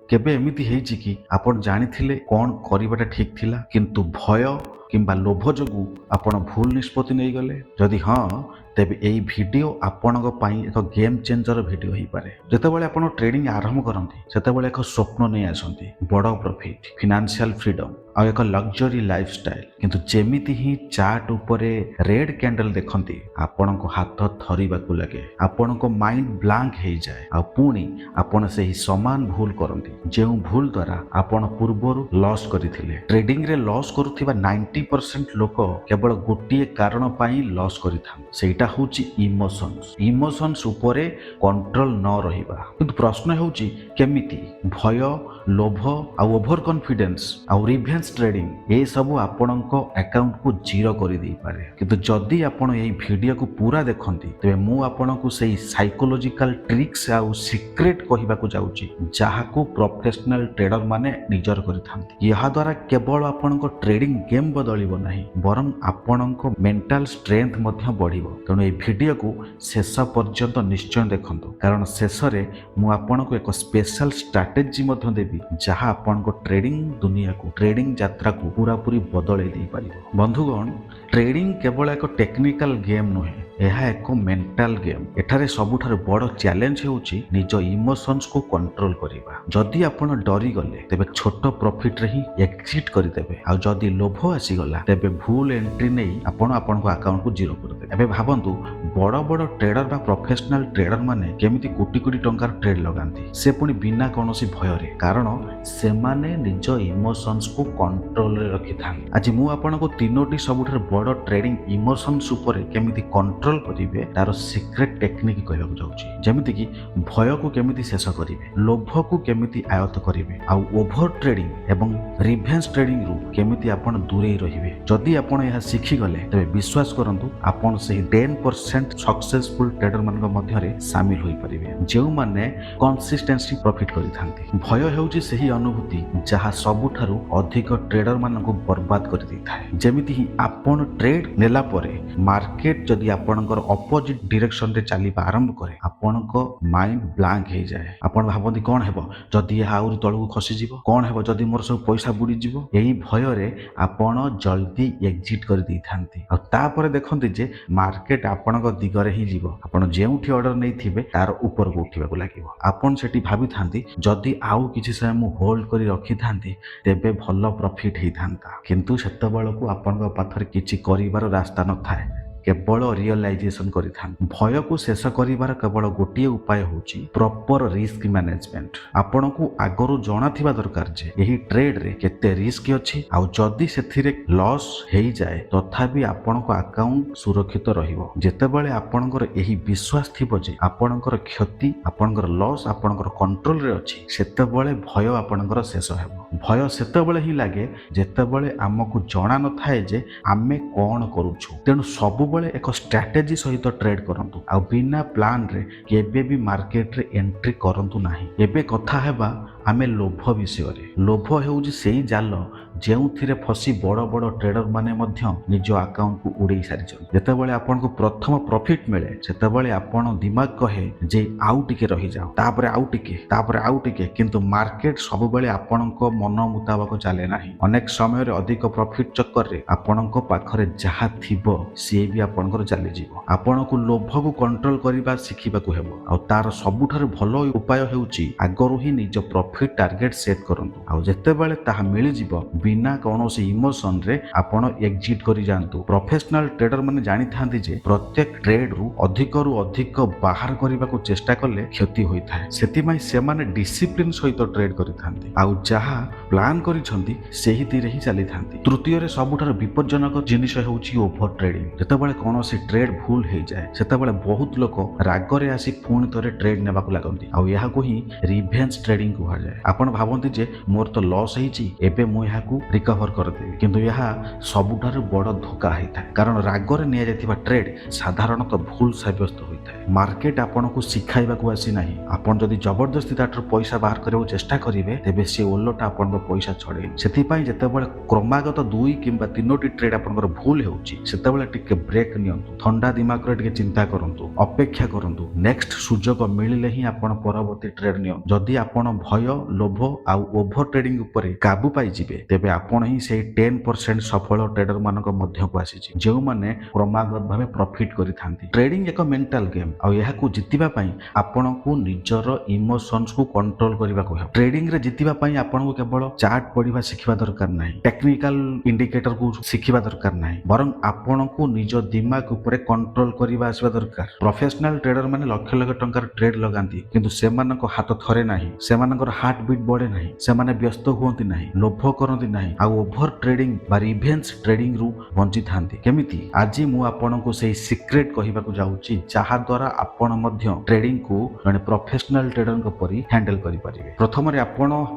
केबे एमिति हेइछि कि आपण जानिथिले कोन करिबाटा ठीक थिला किंतु भय किंबा लोभ जोगु आपण भूल निष्पत्ति नहीं गले? जदि हाँ तेबे एई भिडियो आपणक पई एक गेम चेंजर भिडियो होई पारे। जेतेबेले आपण ट्रेडिंग आरंभ करंती सेतेबेले एक स्वप्न नहीं आसंती, बड़ प्रॉफिट, फाइनेंशियल फ्रीडम आ एक लग्जरी लाइफस्टाइल, किंतु जेमिति ही चार्ट उपरे रेड कैंडल देखंती आपणक हाथ थरिबाकू लगे, आपणक माइंड ब्लैंक हो जाए आ पुणी आपण से ही समान भूल करंती जे भूल द्वारा आपण पूर्वरु लॉस करथिले। ट्रेडिंग रे लॉस करुथिबा 90% लोक केवल गोटिए कारण पई लॉस करिथान, सेटा होची इमोशंस उपरे कंट्रोल न रहिबा। किंतु प्रश्न होची केमिति भय, लोभ आ ओभर कॉन्फिडेंस आ रिवेंज ट्रेडिंग ए सब आपणक अकाउंट को जीरो करि दै पारे। किंतु जदि आपण एई वीडियो को पूरा देखंती तबे मु आपणक सेई साइकोलॉजिकल ट्रिक्स आ सीक्रेट कहिबा को जाउची जहा को प्रोफेशनल ट्रेडर माने निजर करिथांती। यहा द्वारा केवल आपणक ट्रेडिंग गेम बदलिबो नाही बरं आपणक मेंटल स्ट्रेंथ मध्य बढ़िबो। तेणु ए वीडियो को शेष पर्यंत निश्चय देखंतु, कारण शेष रे मु आपणक एक स्पेशल स्ट्रैटेजी मध्य देबी जहा आपणक ट्रेडिंग दुनिया को, ट्रेडिंग यात्रा को पूरा पूरी बदलै दै पारिबो। बंधुगण, ट्रेडिंग केवल एक टेक्निकल गेम नुहे, यह एक मेंटल गेम। एठारे सबुठार बड़ चैलेंज होउची निज इमोशंस को कंट्रोल करिबा। जदि आपण डरी गले तेबे छोट प्रॉफिट रे ही एग्जिट करि देबे, आ जदि लोभ आसी गला तेबे भूल एंट्री नै आपण आपनको अकाउंट को जीरो कर देबे। एबे भाबंतु बड़ बड़ ट्रेडर बा प्रोफेशनल ट्रेडर माने केमिति कोटी कोटी टंकार ट्रेड लगांती, से पुनी बिना कोनोसी भय रे, कारण से माने निज इमोशंस को कंट्रोल रे रखिथान। आज मु आपनको तीनोटी सबुठार बड़ ट्रेडिंग इमोशंस ऊपर केमिति कंट्रोल करिवे तार सीक्रेट टेक्निक कहବାକୁ जाउची। जेमिति कि भय को केमिति शेष करिवे, लोभ को केमिति आयत्त करिवे, आ ओभर ट्रेडिंग एवं रिवेंज ट्रेडिंग रु केमिति आपण दूरे रहिवे। जदि आपण यह शिखि गले तबे विश्वास करंतु आपण सही 10% सक्सेसफुल ट्रेडर मानक मध्य रे शामिल होई परिवे जेउ माने कंसिस्टेंसी प्रॉफिट करिथांती। भय हेउची सही अनुभूति जहा सबुठारु अधिक ट्रेडर मानक बर्बाद करि दैथाय। जेमिति ही आपण ट्रेड नेला परे मार्केट जदि आपणकर अपोजिट डायरेक्शन रे चलीबा आरंभ करे आपणको माइंड ब्लैंक हो जाए। आपण भाबंती कोन हेबो जदि यह आउरी तळକୁ खसी जिवो, कोन हेबो जदि मोर सब पैसा बुडी जिवो। एही भय रे आपण जल्दी एग्जिट कर दैथांती आ तापर देखंती जे मार्केट आपणको दिगरे ही जिवो। आपण जेउठी ऑर्डर नै थिबे तार ऊपर को उठिबा को लागिवो। आपण सेठी भाबी थांती जदि आउ किछि समय मु होल्ड करी रखि थांती तेबे भलो प्रॉफिट हेई थांता, किंतु सेतबेलको आपणको पाथरे किछि करिवार रास्ता न थाए, केवल रियलाइजेशन करिथान। भय को शेष करिवार केवल गोटिए उपाय होची प्रॉपर रिस्क मैनेजमेंट। आपण को आगरु जणा थिबा दरकार जे एही ट्रेड रे केते रिस्क अछि आ जदि सेथिरे लॉस हेई जाए तथापि आपणको अकाउंट सुरक्षित रहिबो। जेतेबेले आपणकर एही विश्वास थिबो जे आपणकर क्षति, आपणकर लॉस आपणकर कंट्रोल रे अछि, सेतेबेले भय आपणकर शेष हेबो। भय सेतेबेले ही लागे जेतेबेले हमकु जणा न थाए जे आमे कोन करूछु। तेणु सब एक स्ट्रैटेजी सहित ट्रेड करंतु आ बिना प्लान रे केबे भी मार्केट रे एंट्री करंतु नाही। एबे कथा हेबा आमे लोभ विषय रे। लोभ हेउजी सेही जाल जेउथिरे फसी बड़ बड़ ट्रेडर माने मध्य निज अकाउंट को उड़ेई सारिछन। जेतेबेले आपनको प्रथम प्रॉफिट मिले सेतेबेले आपण दिमाग कहे जे आउ टिके रहि जाओ, तापरे आउ टिके, किंतु मार्केट सब बेले आपनको मन मुताबिक चले नाही। अनेक समय रे अधिक प्रॉफिट चक्कर रे आपनको पाखरे जहा थिबो से भी आपणकर चली जीवो। आपनको लोभ को कंट्रोल करिबा शिखिबाकू हेबो आ तार सबुठार भलो उपाय हेउची आगरु ही निज प्रॉफिट टार्गेट सेट करंतु आ जेतेबेले ताहा मिलि जीवो बिना कोनोसी इमोशन रे आपण एग्जिट करि जानतु। प्रोफेशनल ट्रेडर माने जानि थांती जे प्रत्येक ट्रेड रु अधिक बाहर करिबाकू चेष्टा करले क्षति होई थाए। सेति माई से माने डिसिप्लिन सहित ट्रेड करि थांती आ जहा प्लान करिसंती सेही तिरे ही चली थांती। तृतीय रे सबुठार विपज्जनक जिनिस हेउची ओभर ट्रेडिंग। जेतेबेले कोनोसी ट्रेड भूल हो जाए सेतेबेले बहुत लोक रागरे आसी पुणी थरे ट्रेड नेबाकू लागंती आ याहाकू ही रिवेंज ट्रेडिंग कुहा जाए। आपण भाबंती जे मोर तो लॉस हेची एबे मु याहाकू ଟ୍ରେଡକୁ ରିକଭର କରିଦେବି, କିନ୍ତୁ ଏହା ସବୁଠାରୁ ବଡ଼ ଧୋକା ହୋଇଥାଏ। କାରଣ ରାଗରେ ନିଆଯାଇଥିବା ଟ୍ରେଡ୍ ସାଧାରଣତଃ ଭୁଲ ସାବ୍ୟସ୍ତ ହୋଇଥାଏ। ମାର୍କେଟ ଆପଣଙ୍କୁ ଶିଖାଇବାକୁ ଆସିନାହିଁ। ଆପଣ ଯଦି ଜବରଦସ୍ତି ତାଠାରୁ ପଇସା ବାହାର କରିବାକୁ ଚେଷ୍ଟା କରିବେ, ତେବେ ସେ ଓଲଟା ଆପଣଙ୍କ ପଇସା ଛଡ଼େଇବେ। ସେଥିପାଇଁ ଯେତେବେଳେ କ୍ରମାଗତ 2 କିମ୍ବା 3ଟି ଟ୍ରେଡ୍ ଆପଣଙ୍କର ଭୁଲ ହେଉଛି, ସେତେବେଳେ ଟିକେ ବ୍ରେକ୍ ନିଅନ୍ତୁ। ଥଣ୍ଡା ଦିମାଗରେ ଟିକେ ଚିନ୍ତା କରନ୍ତୁ, ଅପେକ୍ଷା କରନ୍ତୁ। ନେକ୍ସଟ ସୁଯୋଗ ମିଳିଲେ ହିଁ ଆପଣ ପରବର୍ତ୍ତୀ ଟ୍ରେଡ୍ ନିଅନ୍ତୁ। ଯଦି ଆପଣ ଭୟ, ଲୋଭ ଆଉ ଓଭର ଟ୍ରେଡିଂ ଉପରେ କାବୁ ପାଇଯିବେ, ତେବେ ଆପଣ ହିଁ ସେଇ 10% ସଫଳ ଟ୍ରେଡର ମାନଙ୍କ ମଧ୍ୟକୁ ଆସିଯିବେ, ଯେଉଁମାନେ କ୍ରମାଗତ ଭାବେ ପ୍ରଫିଟ୍ କରିଥାନ୍ତି। ଟ୍ରେଡିଂ ଏକ ମେଣ୍ଟାଲ ଗେମ୍, ଆଉ ଏହାକୁ ଜିତିବା ପାଇଁ ଆପଣଙ୍କୁ ନିଜର ଇମୋସନ୍ସକୁ କଣ୍ଟ୍ରୋଲ କରିବାକୁ ହେବ। ଟ୍ରେଡିଂରେ ଜିତିବା ପାଇଁ ଆପଣଙ୍କୁ କେବଳ ଚାର୍ଟ ପଢିବା ଶିଖିବା ଦରକାର ନାହିଁ, ଟେକ୍ନିକାଲ ଇଣ୍ଡିକେଟରକୁ ଶିଖିବା ଦରକାର ନାହିଁ, ବରଂ ଆପଣଙ୍କୁ ନିଜ ଦିମାଗ ଉପରେ କଣ୍ଟ୍ରୋଲ କରିବା ଆସିବା ଦରକାର। ପ୍ରଫେସନାଲ ଟ୍ରେଡର ମାନେ ଲକ୍ଷ ଲକ୍ଷ ଟଙ୍କାର ଟ୍ରେଡ୍ ଲଗାନ୍ତି, କିନ୍ତୁ ସେମାନଙ୍କ ହାତ ଥରେ ନାହିଁ, ସେମାନଙ୍କର ହାର୍ଟ ବିଟ୍ ବଢେ ନାହିଁ, ସେମାନେ ବ୍ୟସ୍ତ ହୁଅନ୍ତି ନାହିଁ, ଲୋଭ କରନ୍ତି ନାହିଁ, ଆଉ ଓଭର ଟ୍ରେଡିଂ ବା ରିଭେଞ୍ଜ ଟ୍ରେଡିଂ ରୁ ବଞ୍ଚିଥାନ୍ତି। କେମିତି? ଆଜି ମୁଁ ଆପଣଙ୍କୁ ସେଇ ସିକ୍ରେଟ କହିବାକୁ ଯାଉଛି, ଯାହା ଦ୍ୱାରା ଆପଣ ମଧ୍ୟ ଟ୍ରେଡିଂକୁ ଜଣେ ପ୍ରଫେସନାଲ ଟ୍ରେଡରଙ୍କ ପରି ହ୍ୟାଣ୍ଡେଲ କରିପାରିବେ। ପ୍ରଥମରେ ଆପଣ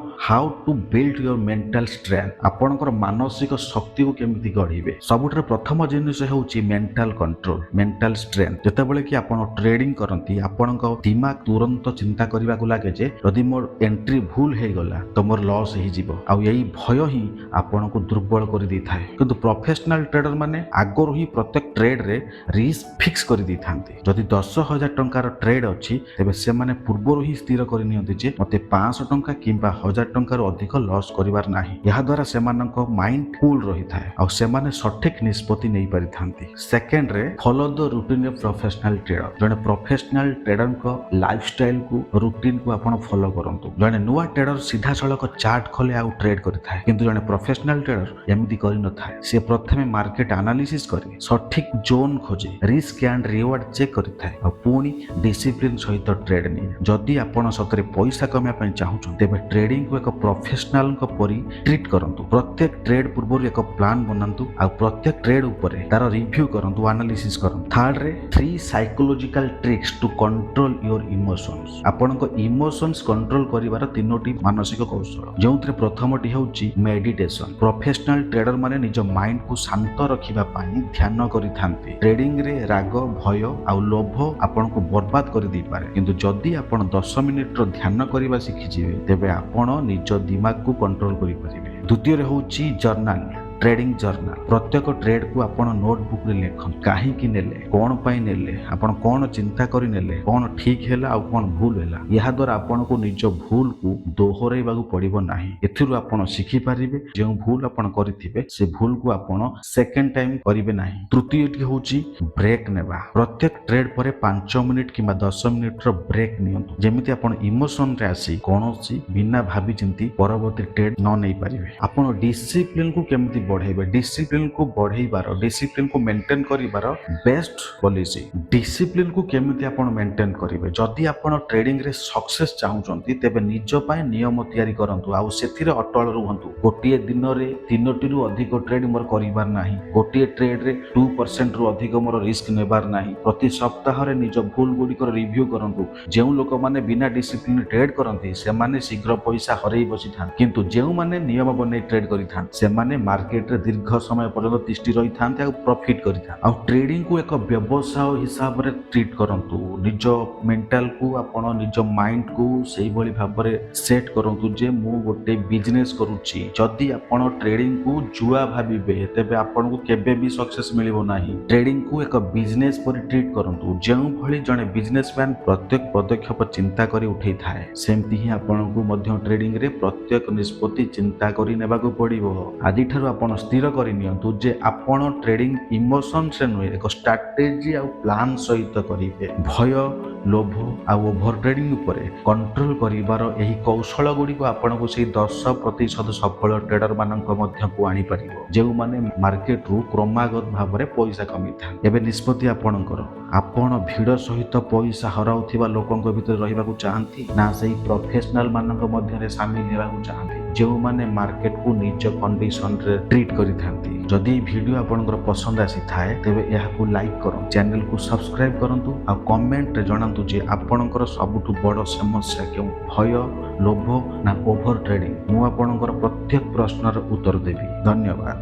how to build your mental strength, ଆପଣଙ୍କର ମାନସିକ ଶକ୍ତିକୁ କେମିତି ଗଢିବେ। ସବୁଠାରୁ ପ୍ରଥମ ଜିନିଷ ହେଉଛି ମେଣ୍ଟାଲ କଣ୍ଟ୍ରୋଲ, ମେଣ୍ଟାଲ ଷ୍ଟ୍ରେନ୍ଥ। ଯେତେବେଳେ କି ଆପଣ ଟ୍ରେଡିଂ କରନ୍ତି, ଆପଣଙ୍କ ଦିମାଗ ତୁରନ୍ତ ଚିନ୍ତା କରିବାକୁ ଲାଗେ ଯେ ଯଦି ମୋର ଏଣ୍ଟ୍ରି ଭୁଲ ହେଇଗଲା ତ ମୋର ଲସ୍ ହେଇଯିବ, ଆଉ ଏଇ ଭୟ ହିଁ ଆପଣଙ୍କୁ ଦୁର୍ବଳ କରିଦେଇଥାଏ। କିନ୍ତୁ ପ୍ରଫେସନାଲ ଟ୍ରେଡର ମାନେ ଆଗରୁ ହିଁ ପ୍ରତ୍ୟେକ ଟ୍ରେଡରେ ରିସ୍କ ଫିକ୍ସ କରିଦେଇଥାନ୍ତି। ଯଦି 10,000 ଟଙ୍କାର ଟ୍ରେଡ୍ ଅଛି, ତେବେ ସେମାନେ ପୂର୍ବରୁ ହିଁ ସ୍ଥିର କରିନିଅନ୍ତି ଯେ ମୋତେ 500 ଟଙ୍କା କିମ୍ବା 1000 ଟଙ୍କାରୁ ଅଧିକ ଲସ୍ କରିବାର ନାହିଁ। ଏହାଦ୍ୱାରା ସେମାନଙ୍କ ମାଇଣ୍ଡ କୁଲ୍ ରହିଥାଏ, ଆଉ ସେମାନେ ସଠିକ ନିଷ୍ପତ୍ତି ନେଇପାରିଥାନ୍ତି। ସେକେଣ୍ଡରେ, follow the routine of professional trader. ଜଣେ ପ୍ରଫେସନାଲ ଟ୍ରେଡରଙ୍କ ଲାଇଫଷ୍ଟାଇଲକୁ, ରୁଟିନକୁ ଆପଣ ଫଲୋ କରନ୍ତୁ। ଜଣେ ନୂଆ ଟ୍ରେଡର ସିଧାସଳଖ ଚାର୍ଟ ଖୋଲେ ଆଉ ଟ୍ରେଡ୍ କରିଥାଏ, କିନ୍ତୁ ଜଣେ ପ୍ରଫେସନାଲ ଟ୍ରେଡର ଏମିତି କରିନଥାଏ। ସେ ପ୍ରଥମେ ମାର୍କେଟ ଆନାଲିସିସ୍ କରେ, ସଠିକ ଜୋନ୍ ଖୋଜେ, ରିସ୍କ ଆଣ୍ଡ ରିୱାର୍ଡ ଚେକ୍ କରିଥାଏ, ଆଉ ପୁଣି ଡିସିପ୍ଲିନ ସହିତ ଟ୍ରେଡ୍ ନିଏ। ଯଦି ଆପଣ ସତରେ ପଇସା କମାଇବା ପାଇଁ ଚାହୁଁଛନ୍ତି, ତେବେ ଟ୍ରେଡିଂକୁ ଏକ ପ୍ରଫେସନାଲଙ୍କ ପରି ଟ୍ରିଟ୍ କରନ୍ତୁ। ପ୍ରତ୍ୟେକ ଟ୍ରେଡ୍ ପୂର୍ବରୁ ଏକ ପ୍ଲାନ୍ ବନାନ୍ତୁ, ଆଉ ପ୍ରତ୍ୟେକ ଟ୍ରେଡ୍ ଉପରେ ତାର ରିଭ୍ୟୁ କରନ୍ତୁ, ଆନାଲିସିସ୍ କରନ୍ତୁ। ଥାର୍ଡରେ, 3 psychological tricks to control your emotions. ଆପଣଙ୍କ ଇମୋସନ୍ସ କଣ୍ଟ୍ରୋଲ କରିବାର 3ଟି ମାନସିକ କୌଶଳ, ଯେଉଁଥିରେ ପ୍ରଥମଟି ହେଉଛି ମେଡିଟେସନ। ପ୍ରଫେସନାଲ ଟ୍ରେଡର ମାନେ ନିଜ ମାଇଣ୍ଡକୁ ଶାନ୍ତ ରଖିବା ପାଇଁ ଧ୍ୟାନ କରିଥାନ୍ତି। ଟ୍ରେଡିଂରେ ରାଗ, ଭୟ ଆଉ ଲୋଭ ଆପଣଙ୍କୁ ବର୍ବାଦ କରିଦେଇପାରେ, କିନ୍ତୁ ଯଦି ଆପଣ 10 ମିନିଟର ଧ୍ୟାନ କରିବା ଶିଖିଯିବେ, ତେବେ ଆପଣ ନିଜ ଦିମାଗକୁ କଣ୍ଟ୍ରୋଲ କରିପାରିବେ। ଦ୍ୱିତୀୟରେ ହେଉଛି ଜର୍ନାଲ, ଟ୍ରେଡିଂ ଜର୍ନାଲ। ପ୍ରତ୍ୟେକ ଟ୍ରେଡକୁ ଆପଣ ନୋଟବୁକରେ ଲେଖନ୍ତୁ। କାହିଁକି ନେଲେ, କ'ଣ ପାଇଁ ନେଲେ, ଆପଣ କ'ଣ ଚିନ୍ତା କରି ନେଲେ, କ'ଣ ଠିକ ହେଲା ଆଉ କ'ଣ ଭୁଲ ହେଲା। ଏହାଦ୍ୱାରା ଆପଣଙ୍କୁ ନିଜ ଭୁଲକୁ ଦୋହରାଇବାକୁ ପଡ଼ିବ ନାହିଁ। ଏଥିରୁ ଆପଣ ଶିଖିପାରିବେ ଯେଉଁ ଭୁଲ ଆପଣ କରିଥିବେ, ସେ ଭୁଲକୁ ଆପଣ ସେକେଣ୍ଡ ଟାଇମ କରିବେ ନାହିଁ। ତୃତୀୟଟି ହେଉଛି ବ୍ରେକ୍ ନେବା। ପ୍ରତ୍ୟେକ ଟ୍ରେଡ୍ ପରେ 5 ମିନିଟ୍ କିମ୍ବା 10 ମିନିଟର ବ୍ରେକ୍ ନିଅନ୍ତୁ, ଯେମିତି ଆପଣ ଇମୋସନରେ ଆସି କୌଣସି ବିନା ଭାବିଚିନ୍ତି ପରବର୍ତ୍ତୀ ଟ୍ରେଡ୍ ନ ନେଇପାରିବେ। ଆପଣ ଡିସିପ୍ଲିନକୁ କେମିତି ବଢେଇବେ? ଡିସିପ୍ଲିନକୁ ମେଣ୍ଟେନ କରିବାର ବେଷ୍ଟ ପଲିସି। ଡିସିପ୍ଲିନକୁ କେମିତି ଆପଣ ମେଣ୍ଟେନ କରିବେ? ଯଦି ଆପଣ ଟ୍ରେଡିଂରେ ସକ୍ସେସ୍ ଚାହୁଁଛନ୍ତି, ତେବେ ନିଜ ପାଇଁ ନିୟମ ତିଆରି କରନ୍ତୁ, ଆଉ ସେଥିରେ ଅଟଳ ରୁହନ୍ତୁ। ଗୋଟିଏ ଦିନରେ 3ଟିରୁ ଅଧିକ ଟ୍ରେଡ୍ ମୋର କରିବାର ନାହିଁ। ଗୋଟିଏ ଟ୍ରେଡ୍ରେ 2%ରୁ ଅଧିକ ମୋର ରିସ୍କ ନେବାର ନାହିଁ। ପ୍ରତି ସପ୍ତାହରେ ନିଜ ଭୁଲ ଗୁଡ଼ିକର ରିଭ୍ୟୁ କରନ୍ତୁ। ଯେଉଁ ଲୋକମାନେ ବିନା ଡିସିପ୍ଲିନ ଟ୍ରେଡ୍ କରନ୍ତି, ସେମାନେ ଶୀଘ୍ର ପଇସା ହରେଇ ବସିଥାନ୍ତି, କିନ୍ତୁ ଯେଉଁମାନେ ନିୟମ ବନେଇ ଟ୍ରେଡ୍ କରିଥାନ୍ତି, ସେମାନେ ମାର୍କେଟରେ ଦୀର୍ଘ ସମୟ ପର୍ଯ୍ୟନ୍ତ ତିଷ୍ଠି ରହିଥାନ୍ତି ଆଉ ପ୍ରଫିଟ୍ କରିଥାନ୍ତି। ଆଉ ଟ୍ରେଡିଂକୁ ଏକ ବ୍ୟବସାୟ ହିସାବରେ ଟ୍ରିଟ୍ କରନ୍ତୁ। ନିଜ ମେଣ୍ଟାଲକୁ, ଆପଣ ନିଜ ମାଇଣ୍ଡକୁ ସେଇଭଳି ଭାବରେ ସେଟ୍ କରନ୍ତୁ ଯେ ମୁଁ ଗୋଟେ ବିଜନେସ୍ କରୁଛି। ଯଦି ଆପଣ ଟ୍ରେଡିଂକୁ ଜୁଆ ଭାବିବେ, ତେବେ ଆପଣଙ୍କୁ କେବେ ବି ସକ୍ସେସ୍ ମିଳିବ ନାହିଁ। ଟ୍ରେଡିଂକୁ ଏକ ବିଜନେସ୍ ପରି ଟ୍ରିଟ୍ କରନ୍ତୁ। ଯେଉଁଭଳି ଜଣେ ବିଜନେସମ୍ୟାନ ପ୍ରତ୍ୟେକ ପଦକ୍ଷେପ ଚିନ୍ତା କରି ଉଠେଇଥାଏ, ସେମିତି ହିଁ ଆପଣଙ୍କୁ ମଧ୍ୟ ଟ୍ରେଡିଂରେ ପ୍ରତ୍ୟେକ ନିଷ୍ପତ୍ତି ଚିନ୍ତା କରି ନେବାକୁ ପଡ଼ିବ। ଆଜିଠାରୁ ଆପଣ ସ୍ଥିର କରିନିଅନ୍ତୁ ଯେ ଆପଣ ଟ୍ରେଡିଂ ଇମୋସନ୍ସରେ ନୁହେଁ, ଏକ ଷ୍ଟ୍ରାଟେଜି ଆଉ ପ୍ଲାନ୍ ସହିତ କରିବେ। ଭୟ, ଲୋଭ ଆଉ ଓଭର ଟ୍ରେଡିଂ ଉପରେ କଣ୍ଟ୍ରୋଲ କରିବାର ଏହି କୌଶଳ ଗୁଡ଼ିକ ଆପଣଙ୍କୁ ସେଇ 10% ସଫଳ ଟ୍ରେଡର ମାନଙ୍କ ମଧ୍ୟକୁ ଆଣିପାରିବ, ଯେଉଁମାନେ ମାର୍କେଟରୁ କ୍ରମାଗତ ଭାବରେ ପଇସା କମେଇଥାନ୍ତି। ଏବେ ନିଷ୍ପତ୍ତି ଆପଣଙ୍କର। ଆପଣ ଭିଡ଼ ସହିତ ପଇସା ହରାଉଥିବା ଲୋକଙ୍କ ଭିତରେ ରହିବାକୁ ଚାହାନ୍ତି, ନା ସେଇ ପ୍ରଫେସନାଲ ମାନଙ୍କ ମଧ୍ୟରେ ସାମିଲ ହେବାକୁ ଚାହାନ୍ତି? ଯେଉଁମାନେ ମାର୍କେଟକୁ ନିଜ କଣ୍ଡିସନରେ ଟ୍ରିଟ୍ କରିଥାନ୍ତି। ଯଦି ଏହି ଭିଡ଼ିଓ ଆପଣଙ୍କର ପସନ୍ଦ ଆସିଥାଏ ତେବେ ଏହାକୁ ଲାଇକ୍ କରନ୍ତୁ, ଚ୍ୟାନେଲକୁ ସବସ୍କ୍ରାଇବ୍ କରନ୍ତୁ ଆଉ କମେଣ୍ଟରେ ଜଣାନ୍ତୁ ଯେ ଆପଣଙ୍କର ସବୁଠୁ ବଡ଼ ସମସ୍ୟା କେଉଁ, ଭୟ, ଲୋଭ ନା ଓଭର ଟ୍ରେଡିଂ। ମୁଁ ଆପଣଙ୍କର ପ୍ରତ୍ୟେକ ପ୍ରଶ୍ନର ଉତ୍ତର ଦେବି। ଧନ୍ୟବାଦ।